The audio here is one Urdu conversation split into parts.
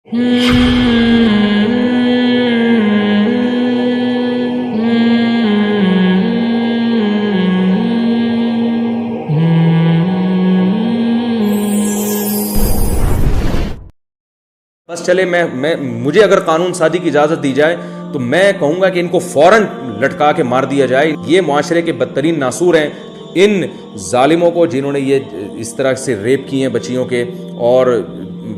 بس چلے مجھے اگر قانون سازی کی اجازت دی جائے تو میں کہوں گا کہ ان کو فوراً لٹکا کے مار دیا جائے. یہ معاشرے کے بدترین ناسور ہیں. ان ظالموں کو جنہوں نے یہ اس طرح سے ریپ کی ہیں بچیوں کے اور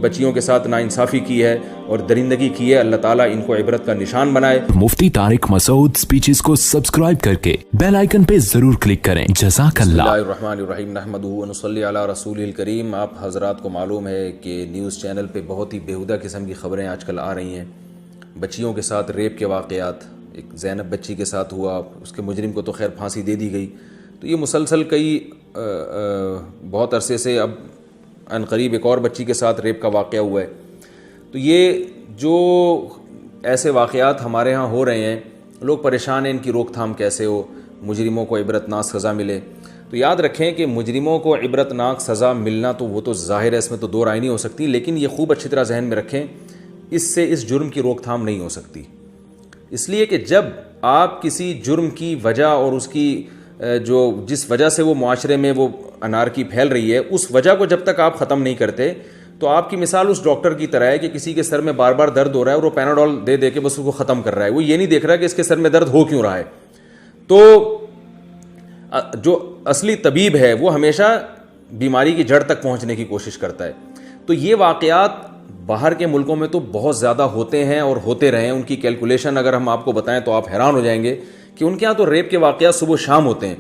بچیوں کے ساتھ ناانصافی کی ہے اور درندگی کی ہے، اللہ تعالیٰ ان کو عبرت کا نشان بنائے. مفتی طارق مسعود سپیچز کو سبسکرائب کر کے بیل آئیکن پہ ضرور کلک کریں. جزاک اللہ. بسم اللہ الرحمن الرحیم، نحمدہ ونصلی علی رسول الکریم. آپ حضرات کو معلوم ہے کہ نیوز چینل پہ بہت ہی بیہودہ قسم کی خبریں آج کل آ رہی ہیں. بچیوں کے ساتھ ریپ کے واقعات، ایک زینب بچی کے ساتھ ہوا، اس کے مجرم کو تو خیر پھانسی دے دی گئی. تو یہ مسلسل کئی بہت عرصے سے اب ان قریب ایک اور بچی کے ساتھ ریپ کا واقعہ ہوا ہے. تو یہ جو ایسے واقعات ہمارے ہاں ہو رہے ہیں، لوگ پریشان ہیں ان کی روک تھام کیسے ہو، مجرموں کو عبرت ناک سزا ملے. تو یاد رکھیں کہ مجرموں کو عبرت ناک سزا ملنا تو وہ تو ظاہر ہے، اس میں تو دو رائے نہیں ہو سکتی، لیکن یہ خوب اچھی طرح ذہن میں رکھیں اس سے اس جرم کی روک تھام نہیں ہو سکتی. اس لیے کہ جب آپ کسی جرم کی وجہ اور اس کی جس وجہ سے وہ معاشرے میں وہ انارکی پھیل رہی ہے، اس وجہ کو جب تک آپ ختم نہیں کرتے تو آپ کی مثال اس ڈاکٹر کی طرح ہے کہ کسی کے سر میں بار بار درد ہو رہا ہے اور وہ پیناڈول دے دے کے بس اس کو ختم کر رہا ہے. وہ یہ نہیں دیکھ رہا کہ اس کے سر میں درد ہو کیوں رہا ہے. تو جو اصلی طبیب ہے وہ ہمیشہ بیماری کی جڑ تک پہنچنے کی کوشش کرتا ہے. تو یہ واقعات باہر کے ملکوں میں تو بہت زیادہ ہوتے ہیں اور ہوتے رہے ہیں. ان کی کیلکولیشن اگر ہم آپ کو بتائیں تو آپ حیران ہو جائیں گے کہ ان کے ہاں تو ریپ کے واقعات صبح و شام ہوتے ہیں.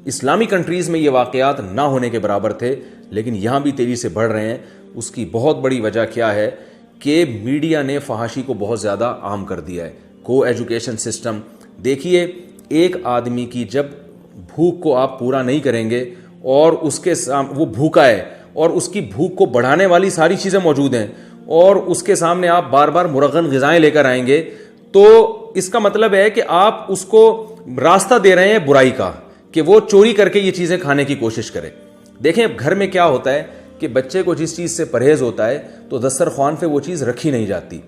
اسلامی کنٹریز میں یہ واقعات نہ ہونے کے برابر تھے، لیکن یہاں بھی تیزی سے بڑھ رہے ہیں. اس کی بہت بڑی وجہ کیا ہے کہ میڈیا نے فحاشی کو بہت زیادہ عام کر دیا ہے. کو ایجوکیشن سسٹم دیکھیے، ایک آدمی کی جب بھوک کو آپ پورا نہیں کریں گے اور اس کے وہ بھوکا ہے اور اس کی بھوک کو بڑھانے والی ساری چیزیں موجود ہیں اور اس کے سامنے آپ بار بار مرغن غذائیں لے کر آئیں گے، تو اس کا مطلب ہے کہ آپ اس کو راستہ دے رہے ہیں برائی کا کہ وہ چوری کر کے یہ چیزیں کھانے کی کوشش کرے. دیکھیں گھر میں کیا ہوتا ہے کہ بچے کو جس چیز سے پرہیز ہوتا ہے تو دسترخوان پہ وہ چیز رکھی نہیں جاتی.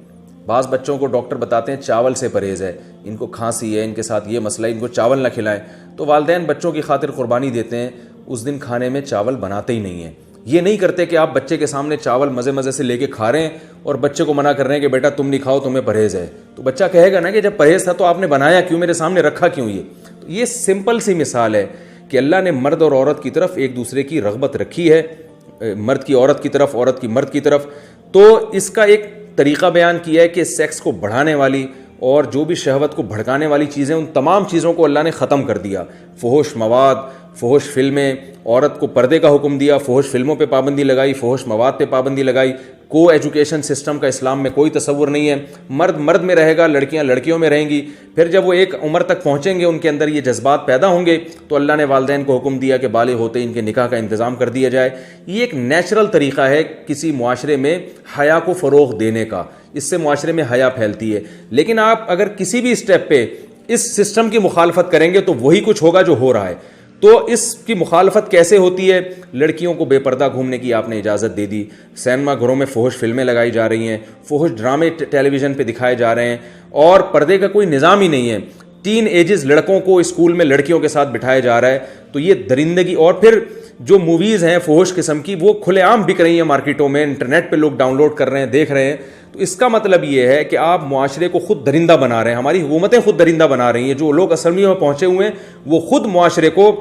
بعض بچوں کو ڈاکٹر بتاتے ہیں چاول سے پرہیز ہے، ان کو کھانسی ہے، ان کے ساتھ یہ مسئلہ ہے، ان کو چاول نہ کھلائیں. تو والدین بچوں کی خاطر قربانی دیتے ہیں، اس دن کھانے میں چاول بناتے ہی نہیں ہیں. یہ نہیں کرتے کہ آپ بچے کے سامنے چاول مزے مزے سے لے کے کھا رہے ہیں اور بچے کو منع کر رہے ہیں کہ بیٹا تم نہیں کھاؤ، تمہیں پرہیز ہے. تو بچہ کہے گا نا کہ جب پرہیز تھا تو آپ نے بنایا کیوں، میرے سامنے رکھا کیوں. یہ سمپل سی مثال ہے کہ اللہ نے مرد اور عورت کی طرف ایک دوسرے کی رغبت رکھی ہے، مرد کی عورت کی طرف، عورت کی مرد کی طرف. تو اس کا ایک طریقہ بیان کیا ہے کہ سیکس کو بڑھانے والی اور جو بھی شہوت کو بھڑکانے والی چیزیں، ان تمام چیزوں کو اللہ نے ختم کر دیا. فحش مواد، فحش فلمیں، عورت کو پردے کا حکم دیا، فحش فلموں پہ پابندی لگائی، فحش مواد پہ پابندی لگائی. کو ایجوکیشن سسٹم کا اسلام میں کوئی تصور نہیں ہے. مرد مرد میں رہے گا، لڑکیاں لڑکیوں میں رہیں گی. پھر جب وہ ایک عمر تک پہنچیں گے، ان کے اندر یہ جذبات پیدا ہوں گے، تو اللہ نے والدین کو حکم دیا کہ بالغ ہوتے ہی ان کے نکاح کا انتظام کر دیا جائے. یہ ایک نیچرل طریقہ ہے کسی معاشرے میں حیا کو فروغ دینے کا، اس سے معاشرے میں حیا پھیلتی ہے. لیکن آپ اگر کسی بھی اسٹیپ پہ اس سسٹم کی مخالفت کریں گے تو وہی کچھ ہوگا جو ہو رہا ہے. تو اس کی مخالفت کیسے ہوتی ہے؟ لڑکیوں کو بے پردہ گھومنے کی آپ نے اجازت دے دی، سینما گھروں میں فحش فلمیں لگائی جا رہی ہیں، فحش ڈرامے ٹیلی ویژن پہ دکھائے جا رہے ہیں اور پردے کا کوئی نظام ہی نہیں ہے. ٹین ایجز لڑکوں کو اسکول میں لڑکیوں کے ساتھ بٹھایا جا رہا ہے. تو یہ درندگی، اور پھر جو موویز ہیں فحش قسم کی وہ کھلے عام بک رہی ہیں مارکیٹوں میں، انٹرنیٹ پہ لوگ ڈاؤن لوڈ کر رہے ہیں، دیکھ رہے ہیں. تو اس کا مطلب یہ ہے کہ آپ معاشرے کو خود درندہ بنا رہے ہیں، ہماری حکومتیں خود درندہ بنا رہی ہیں. جو لوگ اسمبلیوں میں پہنچے ہوئے ہیں وہ خود معاشرے کو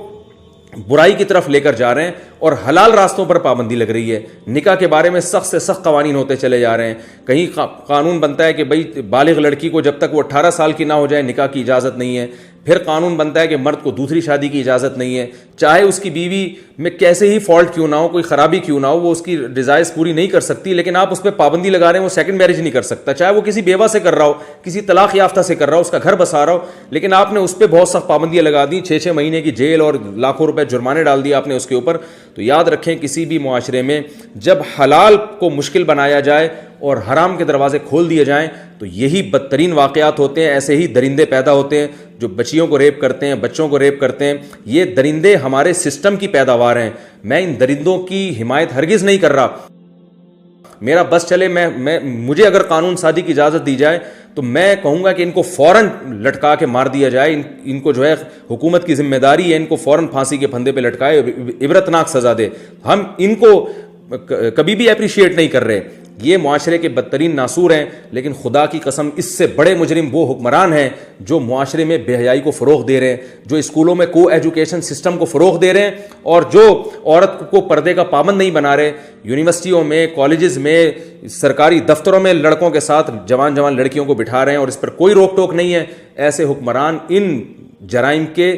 برائی کی طرف لے کر جا رہے ہیں اور حلال راستوں پر پابندی لگ رہی ہے. نکاح کے بارے میں سخت سے سخت قوانین ہوتے چلے جا رہے ہیں. کہیں قانون بنتا ہے کہ بھئی بالغ لڑکی کو جب تک وہ 18 سال کی نہ ہو جائے نکاح کی اجازت نہیں ہے. پھر قانون بنتا ہے کہ مرد کو دوسری شادی کی اجازت نہیں ہے، چاہے اس کی بیوی میں کیسے ہی فالٹ کیوں نہ ہو، کوئی خرابی کیوں نہ ہو، وہ اس کی ڈیزائرز پوری نہیں کر سکتی، لیکن آپ اس پہ پابندی لگا رہے ہیں وہ سیکنڈ میرج نہیں کر سکتا. چاہے وہ کسی بیوہ سے کر رہا ہو، کسی طلاق یافتہ سے کر رہا ہو، اس کا گھر بسا رہا ہو، لیکن آپ نے اس پہ بہت سخت پابندیاں لگا دی، 6 مہینے کی جیل اور لاکھوں روپے جرمانے ڈال دیے آپ نے اس کے اوپر. تو یاد رکھیں کسی بھی معاشرے میں جب حلال کو مشکل بنایا جائے اور حرام کے دروازے کھول دیے جائیں تو یہی بدترین واقعات ہوتے ہیں. ایسے ہی درندے پیدا ہوتے ہیں جو بچیوں کو ریپ کرتے ہیں، بچوں کو ریپ کرتے ہیں. یہ درندے ہمارے سسٹم کی پیداوار ہیں. میں ان درندوں کی حمایت ہرگز نہیں کر رہا. میرا بس چلے، مجھے اگر قانون سازی کی اجازت دی جائے تو میں کہوں گا کہ ان کو فوراً لٹکا کے مار دیا جائے. ان کو جو ہے حکومت کی ذمہ داری ہے ان کو فوراً پھانسی کے پھندے پہ لٹکائے, عبرتناک سزا دے. ہم ان کو کبھی بھی اپریشیٹ نہیں کر رہے, یہ معاشرے کے بدترین ناسور ہیں, لیکن خدا کی قسم اس سے بڑے مجرم وہ حکمران ہیں جو معاشرے میں بے حیائی کو فروغ دے رہے ہیں, جو اسکولوں میں کو ایجوکیشن سسٹم کو فروغ دے رہے ہیں, اور جو عورت کو پردے کا پابند نہیں بنا رہے. یونیورسٹیوں میں, کالجز میں, سرکاری دفتروں میں لڑکوں کے ساتھ جوان لڑکیوں کو بٹھا رہے ہیں اور اس پر کوئی روک ٹوک نہیں ہے. ایسے حکمران ان جرائم کے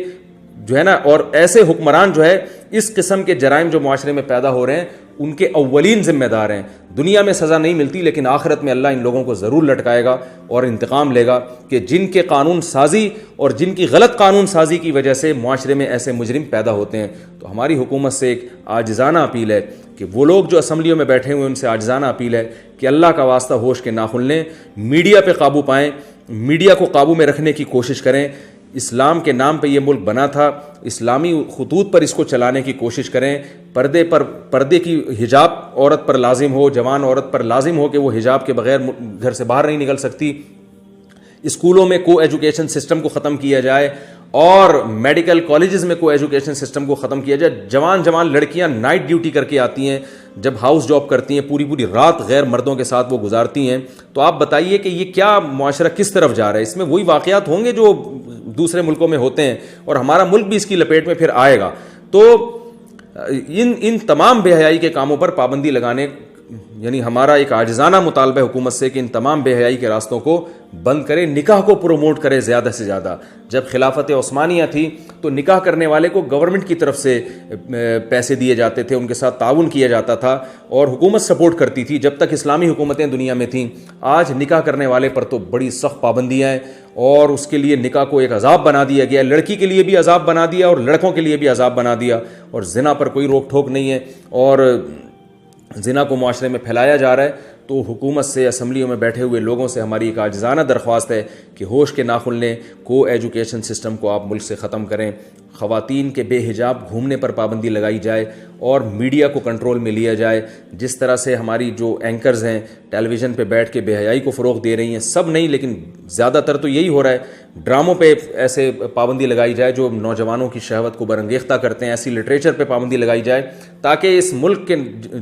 جو ہے نا, اور ایسے حکمران جو ہے اس قسم کے جرائم جو معاشرے میں پیدا ہو رہے ہیں ان کے اولین ذمہ دار ہیں. دنیا میں سزا نہیں ملتی لیکن آخرت میں اللہ ان لوگوں کو ضرور لٹکائے گا اور انتقام لے گا کہ جن کے قانون سازی اور جن کی غلط قانون سازی کی وجہ سے معاشرے میں ایسے مجرم پیدا ہوتے ہیں. تو ہماری حکومت سے ایک عاجزانہ اپیل ہے کہ وہ لوگ جو اسمبلیوں میں بیٹھے ہوئے ان سے عاجزانہ اپیل ہے کہ اللہ کا واسطہ ہوش کے ناخن لیں, میڈیا پہ قابو پائیں, میڈیا کو قابو میں رکھنے کی کوشش کریں. اسلام کے نام پہ یہ ملک بنا تھا, اسلامی خطوط پر اس کو چلانے کی کوشش کریں. پردے کی حجاب عورت پر لازم ہو, جوان عورت پر لازم ہو کہ وہ حجاب کے بغیر گھر سے باہر نہیں نکل سکتی. اسکولوں میں کو ایجوکیشن سسٹم کو ختم کیا جائے اور میڈیکل کالجز میں کو ایجوکیشن سسٹم کو ختم کیا جائے. جوان لڑکیاں نائٹ ڈیوٹی کر کے آتی ہیں, جب ہاؤس جاب کرتی ہیں پوری رات غیر مردوں کے ساتھ وہ گزارتی ہیں. تو آپ بتائیے کہ یہ کیا معاشرہ کس طرف جا رہا ہے؟ اس میں وہی واقعات ہوں گے جو دوسرے ملکوں میں ہوتے ہیں اور ہمارا ملک بھی اس کی لپیٹ میں پھر آئے گا. تو ان تمام بے حیائی کے کاموں پر پابندی لگانے, یعنی ہمارا ایک عاجزانہ مطالبہ حکومت سے کہ ان تمام بے حیائی کے راستوں کو بند کرے, نکاح کو پروموٹ کرے زیادہ سے زیادہ. جب خلافت عثمانیہ تھی تو نکاح کرنے والے کو گورنمنٹ کی طرف سے پیسے دیے جاتے تھے, ان کے ساتھ تعاون کیا جاتا تھا اور حکومت سپورٹ کرتی تھی جب تک اسلامی حکومتیں دنیا میں تھیں. آج نکاح کرنے والے پر تو بڑی سخت پابندیاں ہیں اور اس کے لیے نکاح کو ایک عذاب بنا دیا گیا, لڑکی کے لیے بھی عذاب بنا دیا اور لڑکوں کے لیے بھی عذاب بنا دیا, اور زنا پر کوئی روک ٹھوک نہیں ہے اور زنا کو معاشرے میں پھیلایا جا رہا ہے. تو حکومت سے, اسمبلیوں میں بیٹھے ہوئے لوگوں سے ہماری ایک عاجزانہ درخواست ہے کہ ہوش کے ناخن لیں, کو ایجوکیشن سسٹم کو آپ ملک سے ختم کریں. خواتین کے بے حجاب گھومنے پر پابندی لگائی جائے اور میڈیا کو کنٹرول میں لیا جائے. جس طرح سے ہماری جو اینکرز ہیں ٹیلی ویژن پہ بیٹھ کے بے حیائی کو فروغ دے رہی ہیں, سب نہیں لیکن زیادہ تر تو یہی ہو رہا ہے, ڈراموں پہ ایسے پابندی لگائی جائے جو نوجوانوں کی شہوت کو برانگیختہ کرتے ہیں. ایسی لٹریچر پہ پابندی لگائی جائے تاکہ اس ملک کے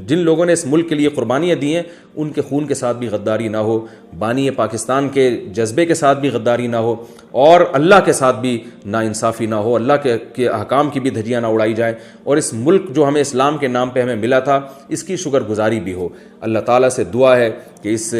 جن لوگوں نے اس ملک کے لیے قربانیاں دی ہیں ان کے خون کے ساتھ بھی غداری نہ ہو, بانی پاکستان کے جذبے کے ساتھ بھی غداری نہ ہو اور اللہ کے ساتھ بھی ناانصافی نہ ہو, اللہ کے احکام کی بھی دھجیاں نہ اڑائی جائیں, اور اس ملک جو ہمیں اسلام کے نام پہ ہمیں ملا تھا اس کی شکر گزاری بھی ہو. اللہ تعالیٰ سے دعا ہے کہ اس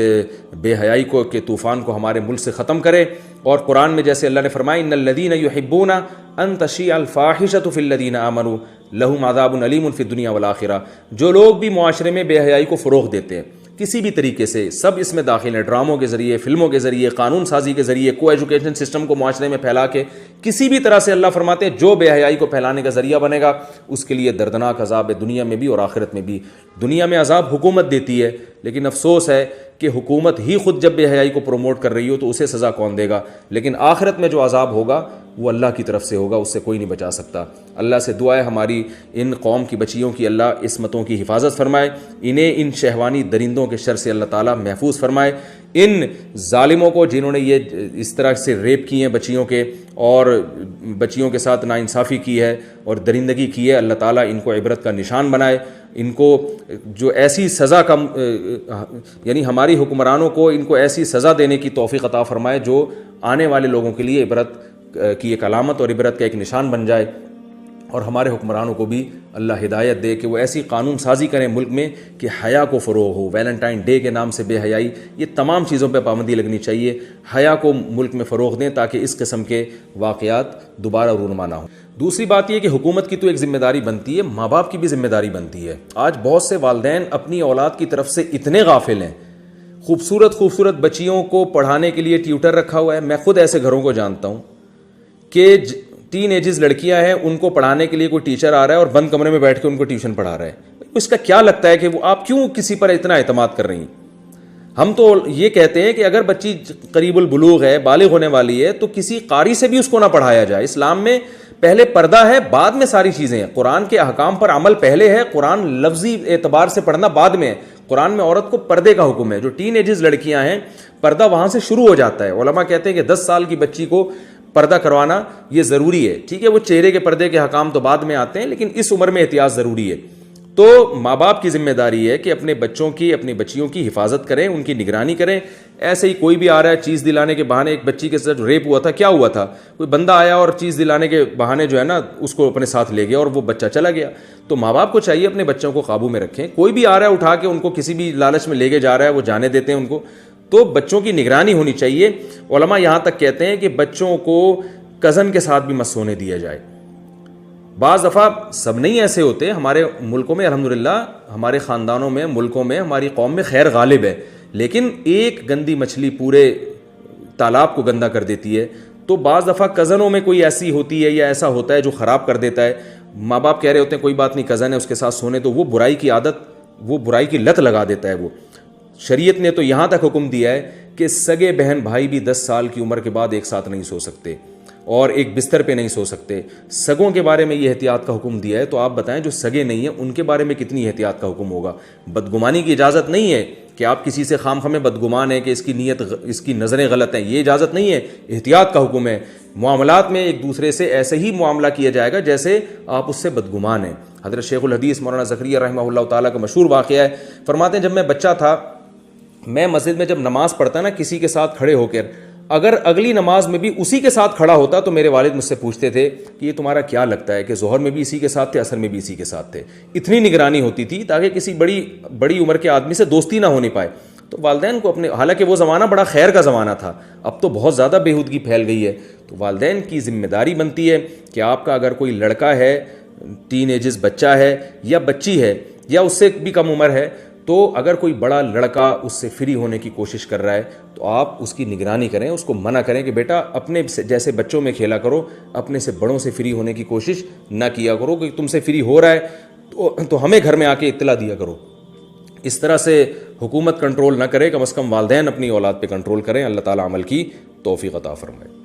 بے حیائی کو کے طوفان کو ہمارے ملک سے ختم کرے. اور قرآن میں جیسے اللہ نے فرمایا ان الذین یحبون ان تشیع الفاحشۃ فی الذین آمنوا لہم عذاب علیم فی الدنیا والآخرہ. جو لوگ بھی معاشرے میں بے حیائی کو فروغ دیتے ہیں کسی بھی طریقے سے, سب اس میں داخل ہیں, ڈراموں کے ذریعے, فلموں کے ذریعے, قانون سازی کے ذریعے, کو ایجوکیشن سسٹم کو معاشرے میں پھیلا کے کسی بھی طرح سے, اللہ فرماتے ہیں جو بے حیائی کو پھیلانے کا ذریعہ بنے گا اس کے لیے دردناک عذاب ہے دنیا میں بھی اور آخرت میں بھی. دنیا میں عذاب حکومت دیتی ہے لیکن افسوس ہے کہ حکومت ہی خود جب بے حیائی کو پروموٹ کر رہی ہو تو اسے سزا کون دے گا, لیکن آخرت میں جو عذاب ہوگا وہ اللہ کی طرف سے ہوگا, اس سے کوئی نہیں بچا سکتا. اللہ سے دعا ہے ہماری ان قوم کی بچیوں کی اللہ عصمتوں کی حفاظت فرمائے, انہیں ان شہوانی درندوں کے شر سے اللہ تعالیٰ محفوظ فرمائے. ان ظالموں کو جنہوں نے یہ اس طرح سے ریپ کی ہیں بچیوں کے اور بچیوں کے ساتھ ناانصافی کی ہے اور درندگی کی ہے, اللہ تعالیٰ ان کو عبرت کا نشان بنائے. ان کو جو ایسی سزا کا یعنی ہماری حکمرانوں کو ان کو ایسی سزا دینے کی توفیق عطا فرمائے جو آنے والے لوگوں کے لیے عبرت کی ایک علامت اور عبرت کا ایک نشان بن جائے. اور ہمارے حکمرانوں کو بھی اللہ ہدایت دے کہ وہ ایسی قانون سازی کریں ملک میں کہ حیا کو فروغ ہو. ویلنٹائن ڈے کے نام سے بے حیائی, یہ تمام چیزوں پہ پابندی لگنی چاہیے. حیا کو ملک میں فروغ دیں تاکہ اس قسم کے واقعات دوبارہ رونما نہ ہوں. دوسری بات یہ کہ حکومت کی تو ایک ذمہ داری بنتی ہے, ماں باپ کی بھی ذمہ داری بنتی ہے. آج بہت سے والدین اپنی اولاد کی طرف سے اتنے غافل ہیں, خوبصورت بچیوں کو پڑھانے کے لیے ٹیوٹر رکھا ہوا ہے. میں خود ایسے گھروں کو جانتا ہوں کہ ٹین ایجز لڑکیاں ہیں, ان کو پڑھانے کے لیے کوئی ٹیچر آ رہا ہے اور بند کمرے میں بیٹھ کے ان کو ٹیوشن پڑھا رہا ہے. اس کا کیا لگتا ہے کہ وہ آپ کیوں کسی پر اتنا اعتماد کر رہی ہیں؟ ہم تو یہ کہتے ہیں کہ اگر بچی قریب البلوغ ہے, بالغ ہونے والی ہے, تو کسی قاری سے بھی اس کو نہ پڑھایا جائے. اسلام میں پہلے پردہ ہے, بعد میں ساری چیزیں ہیں. قرآن کے احکام پر عمل پہلے ہے, قرآن لفظی اعتبار سے پڑھنا بعد میں ہے. قرآن میں عورت کو پردے کا حکم ہے. جو ٹین ایجز لڑکیاں ہیں پردہ وہاں سے شروع ہو جاتا ہے. علماء کہتے ہیں کہ 10 سال کی بچی کو پردہ کروانا یہ ضروری ہے. ٹھیک ہے, وہ چہرے کے پردے کے حکام تو بعد میں آتے ہیں, لیکن اس عمر میں احتیاط ضروری ہے. تو ماں باپ کی ذمہ داری ہے کہ اپنے بچوں کی, اپنی بچیوں کی حفاظت کریں, ان کی نگرانی کریں. ایسے ہی کوئی بھی آ رہا ہے چیز دلانے کے بہانے, ایک بچی کے ساتھ ریپ ہوا تھا, کیا ہوا تھا, کوئی بندہ آیا اور چیز دلانے کے بہانے جو ہے نا اس کو اپنے ساتھ لے گیا اور وہ بچہ چلا گیا. تو ماں باپ کو چاہیے اپنے بچوں کو قابو میں رکھیں. کوئی بھی آ رہا ہے اٹھا کے ان کو کسی بھی لالچ میں لے کے جا رہا ہے, وہ جانے دیتے ہیں ان کو. تو بچوں کی نگرانی ہونی چاہیے. علماء یہاں تک کہتے ہیں کہ بچوں کو کزن کے ساتھ بھی مت سونے دیا جائے. بعض دفعہ سب نہیں ایسے ہوتے, ہمارے ملکوں میں الحمدللہ, ہمارے خاندانوں میں, ملکوں میں, ہماری قوم میں خیر غالب ہے, لیکن ایک گندی مچھلی پورے تالاب کو گندا کر دیتی ہے. تو بعض دفعہ کزنوں میں کوئی ایسی ہوتی ہے یا ایسا ہوتا ہے جو خراب کر دیتا ہے. ماں باپ کہہ رہے ہوتے ہیں کوئی بات نہیں کزن ہے اس کے ساتھ سونے, تو وہ برائی کی عادت, وہ برائی کی لت لگا دیتا ہے. وہ شریعت نے تو یہاں تک حکم دیا ہے کہ سگے بہن بھائی بھی 10 سال کی عمر کے بعد ایک ساتھ نہیں سو سکتے اور ایک بستر پہ نہیں سو سکتے. سگوں کے بارے میں یہ احتیاط کا حکم دیا ہے, تو آپ بتائیں جو سگے نہیں ہیں ان کے بارے میں کتنی احتیاط کا حکم ہوگا. بدگمانی کی اجازت نہیں ہے کہ آپ کسی سے خام خامے بدگمان ہیں کہ اس کی نیت, اس کی نظریں غلط ہیں, یہ اجازت نہیں ہے. احتیاط کا حکم ہے. معاملات میں ایک دوسرے سے ایسے ہی معاملہ کیا جائے گا جیسے آپ اس سے بدگمان ہیں. حضرت شیخ الحدیث مولانا زکریا رحمہ اللہ تعالیٰ کا مشہور واقعہ ہے. فرماتے ہیں جب میں بچہ تھا, میں مسجد میں جب نماز پڑھتا نا کسی کے ساتھ کھڑے ہو کر, اگر اگلی نماز میں بھی اسی کے ساتھ کھڑا ہوتا تو میرے والد مجھ سے پوچھتے تھے کہ یہ تمہارا کیا لگتا ہے کہ ظہر میں بھی اسی کے ساتھ تھے, عصر میں بھی اسی کے ساتھ تھے. اتنی نگرانی ہوتی تھی تاکہ کسی بڑی عمر کے آدمی سے دوستی نہ ہو نہیں پائے. تو والدین کو اپنے, حالانکہ وہ زمانہ بڑا خیر کا زمانہ تھا, اب تو بہت زیادہ بےہودگی پھیل گئی ہے. تو والدین کی ذمہ داری بنتی ہے کہ آپ کا اگر کوئی لڑکا ہے, ٹین ایجز بچہ ہے یا بچی ہے یا اس سے بھی کم عمر ہے, تو اگر کوئی بڑا لڑکا اس سے فری ہونے کی کوشش کر رہا ہے تو آپ اس کی نگرانی کریں, اس کو منع کریں کہ بیٹا اپنے جیسے بچوں میں کھیلا کرو, اپنے سے بڑوں سے فری ہونے کی کوشش نہ کیا کرو. کہ تم سے فری ہو رہا ہے تو ہمیں گھر میں آ کے اطلاع دیا کرو. اس طرح سے حکومت کنٹرول نہ کرے, کم از کم والدین اپنی اولاد پہ کنٹرول کریں. اللہ تعالیٰ عمل کی توفیق عطا فرمائے.